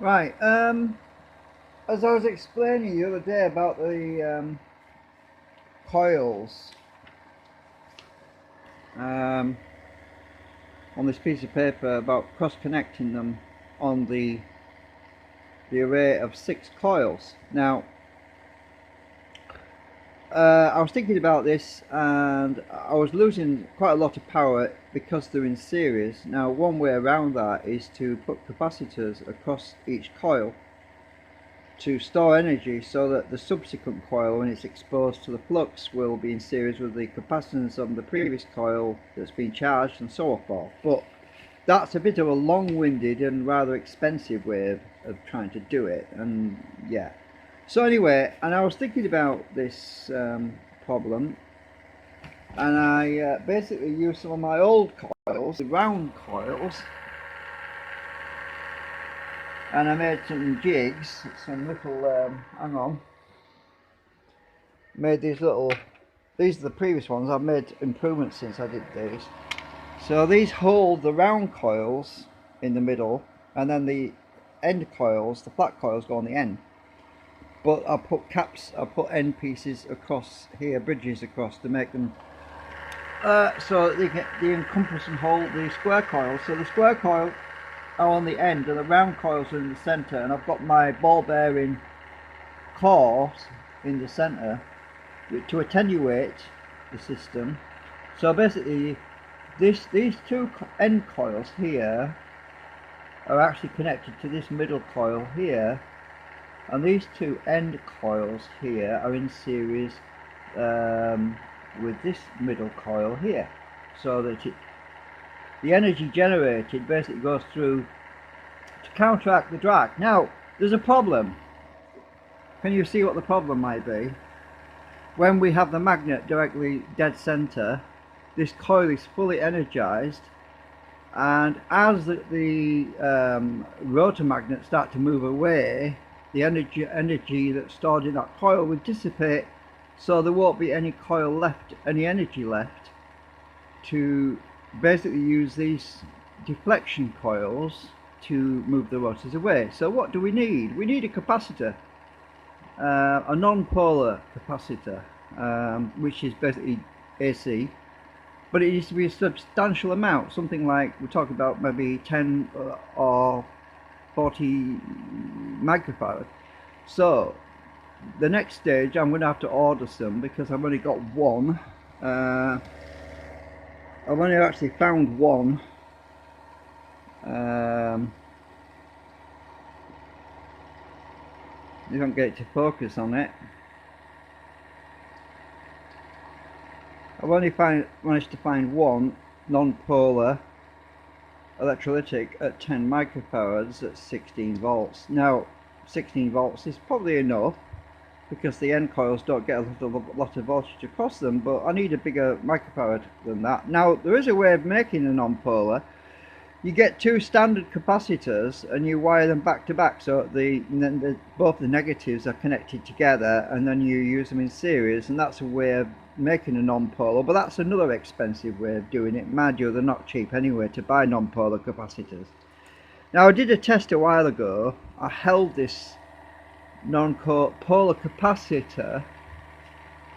Right, as I was explaining the other day about the coils um, on this piece of paper about cross-connecting them on the array of 6 coils. Now, I was thinking about this and I was losing quite a lot of power because they're in series. Now, one way around that is to put capacitors across each coil to store energy so that the subsequent coil, when it's exposed to the flux, will be in series with the capacitance of the previous coil that's been charged and so forth. But that's a bit of a long-winded and rather expensive way of trying to do it, and yeah. So anyway, and I was thinking about this problem, and I basically used some of my old coils, the round coils, and I made some jigs, some little, hang on, made these little, these are the previous ones. I've made improvements since I did these. So these hold the round coils in the middle, and then the end coils, the flat coils, go on the end. But I put caps, I put end pieces across here, bridges across, to make them so that they encompass and hold the square coils. So the square coil are on the end and the round coils are in the centre, and I've got my ball bearing cores in the centre to attenuate the system. So basically these two end coils here are actually connected to this middle coil here, and these two end coils here are in series with this middle coil here, so that the energy generated basically goes through to counteract the drag. Now there's a problem. Can you see what the problem might be? When we have the magnet directly dead center, this coil is fully energized, and as the rotor magnets start to move away, the energy that's stored in that coil will dissipate, so there won't be any coil left, any energy left to basically use these deflection coils to move the rotors away. So what do we need? We need a capacitor, a non-polar capacitor, which is basically AC, but it needs to be a substantial amount, something like, we're talking about maybe 10 or 40 microfarad. So the next stage, I'm going to have to order some because I've only got one. I've only actually found one. You don't get it to focus on it. I've only managed to find one non-polar electrolytic at 10 microfarads at 16 volts. Now 16 volts is probably enough because the end coils don't get a lot of voltage across them, but I need a bigger microfarad than that. Now there is a way of making a non-polar. You get two standard capacitors and you wire them back to back, so both the negatives are connected together, and then you use them in series, and that's a way of making a non-polar. But that's another expensive way of doing it. Mind you, they're not cheap anyway to buy non-polar capacitors. Now I did a test a while ago. I held this non-polar capacitor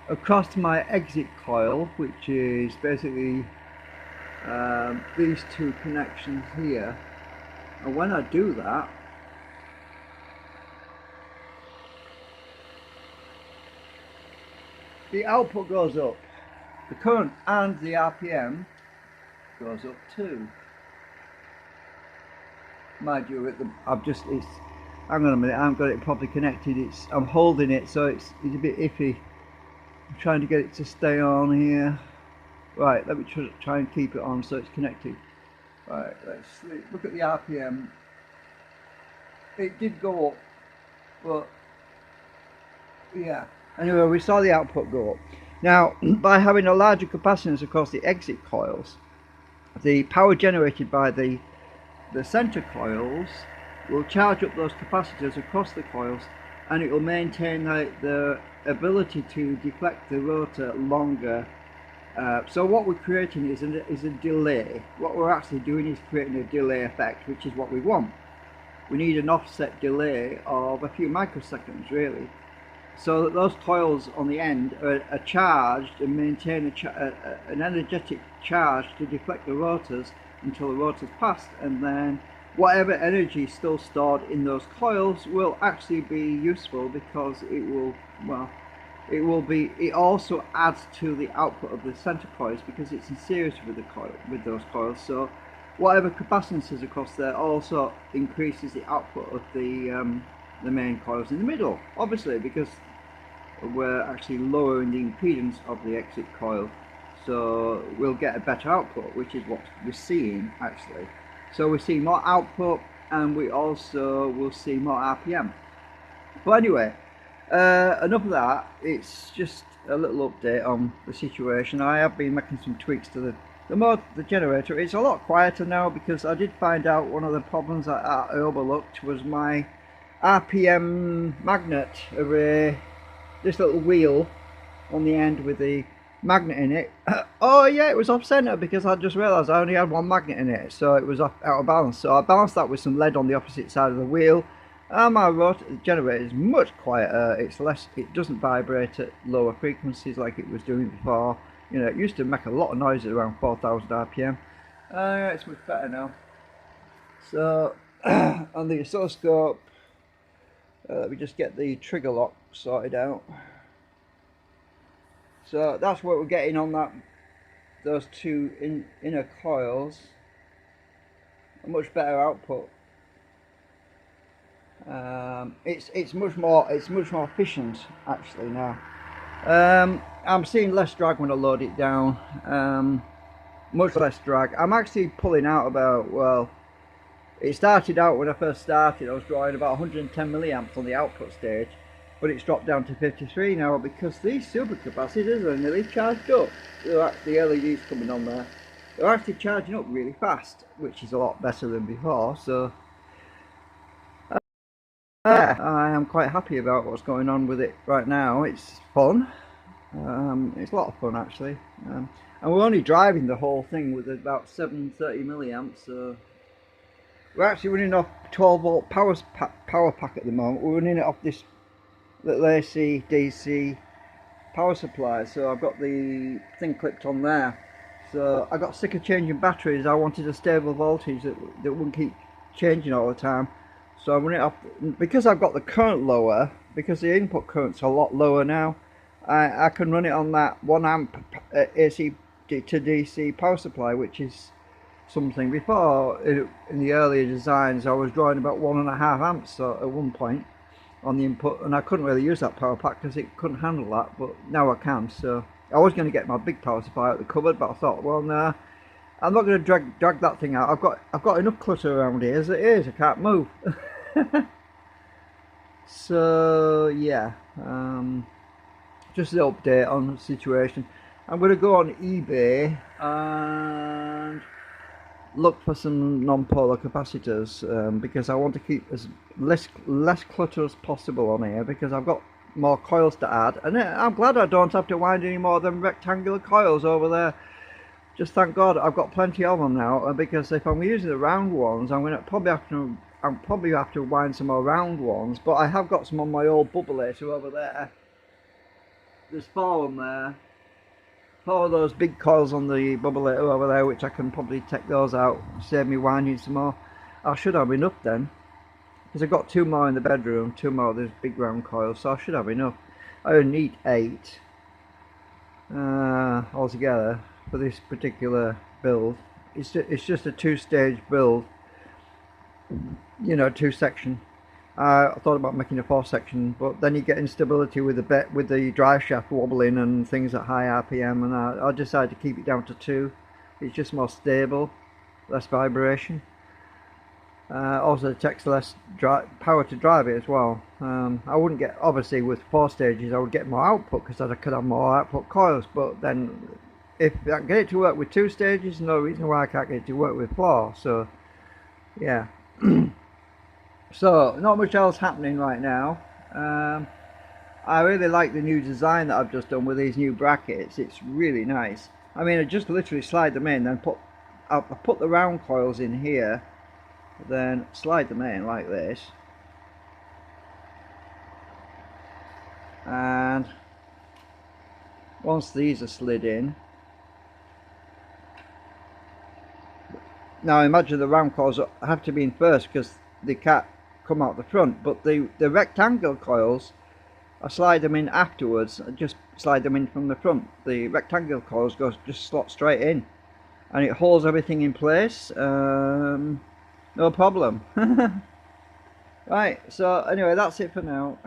across my exit coil, which is basically these two connections here, and when I do that, the output goes up, the current and the RPM goes up too. Mind you, hang on a minute, I haven't got it properly connected. I'm holding it, so it's a bit iffy. I'm trying to get it to stay on here. Right, let me try and keep it on so it's connected. Right, let's see. Look at the RPM. It did go up, but yeah. Anyway, we saw the output go up. Now, by having a larger capacitance across the exit coils, the power generated by the center coils will charge up those capacitors across the coils, and it will maintain the ability to deflect the rotor longer. So what we're creating is a delay. What we're actually doing is creating a delay effect, which is what we want. we need an offset delay of a few microseconds really, so that those coils on the end are charged and maintain an energetic charge to deflect the rotors until the rotors pass, and then whatever energy is still stored in those coils will actually be useful, because it will, well, it also adds to the output of the center coils because it's in series with the coil, with those coils. So whatever capacitance is across there also increases the output of the main coils in the middle, obviously, because we're actually lowering the impedance of the exit coil, so we'll get a better output, which is what we're seeing actually. So we see more output, and we also will see more RPM. But anyway, enough of that. It's just a little update on the situation. I have been making some tweaks to the generator. It's a lot quieter now, because I did find out one of the problems that I overlooked was my RPM magnet array, this little wheel on the end with the magnet in it. Oh yeah, it was off center, because I just realized I only had one magnet in it, so it was out of balance. So I balanced that with some lead on the opposite side of the wheel, and my generator is much quieter. It's less, it doesn't vibrate at lower frequencies like it was doing before. You know, it used to make a lot of noise at around 4,000 RPM. It's much better now. So on the oscilloscope, let me just get the trigger lock sorted out. So that's what we're getting on those two inner coils. A much better output. It's much more efficient actually now. I'm seeing less drag when I load it down. Much less drag. I'm actually pulling out about, well, it started out when I first started, I was drawing about 110 milliamps on the output stage, but it's dropped down to 53 now, because these supercapacitors are nearly charged up. The LEDs coming on there, they're actually charging up really fast, which is a lot better than before. So I am quite happy about what's going on with it right now. It's fun. It's a lot of fun actually, and we're only driving the whole thing with about 730 milliamps. So we're actually running off 12 volt power pack at the moment. We're running it off this little AC DC power supply, so I've got the thing clipped on there. So I got sick of changing batteries. I wanted a stable voltage that wouldn't keep changing all the time. So I'm running it off, because I've got the current lower, because the input current's a lot lower now. I can run it on that 1 amp AC to DC power supply, which is something. Before, in the earlier designs, I was drawing about 1.5 amps at one point on the input, and I couldn't really use that power pack because it couldn't handle that, but now I can. So I was going to get my big power supply out of the cupboard, but I thought, well, nah, I'm not going to drag that thing out. I've got enough clutter around here as it is. I can't move. So yeah, just an update on the situation. I'm going to go on eBay and look for some non-polar capacitors, because I want to keep as less clutter as possible on here, because I've got more coils to add, and I'm glad I don't have to wind any more of them rectangular coils over there. Just thank God I've got plenty of them now, because if I'm using the round ones, I'm probably have to wind some more round ones. But I have got some on my old bubbleator over there. There's 4 of them there. 4 of those big coils on the bubbleator over there, which I can probably take those out, save me winding some more. I should have enough then, because I've got 2 more in the bedroom, 2 more of those big round coils, so I should have enough. I only need 8 altogether for this particular build. It's just a 2-stage build, you know, 2-section. I thought about making a 4-section, but then you get instability with the drive shaft wobbling and things at high RPM, and I decided to keep it down to 2. It's just more stable, less vibration. Also, it takes less power to drive it as well. I wouldn't get, obviously with 4 stages I would get more output, because I could have more output coils, but then if I can get it to work with 2 stages, no reason why I can't get it to work with 4. So yeah. So not much else happening right now. I really like the new design that I've just done with these new brackets. It's really nice. I mean, I just literally slide them in, then I put the round coils in here, then slide them in like this, and once these are slid in, now imagine the round coils have to be in first because they can't come out the front, but the rectangle coils, I slide them in afterwards. I just slide them in from the front. The rectangle coils just slot straight in, and it holds everything in place. No problem. Right, so anyway, that's it for now.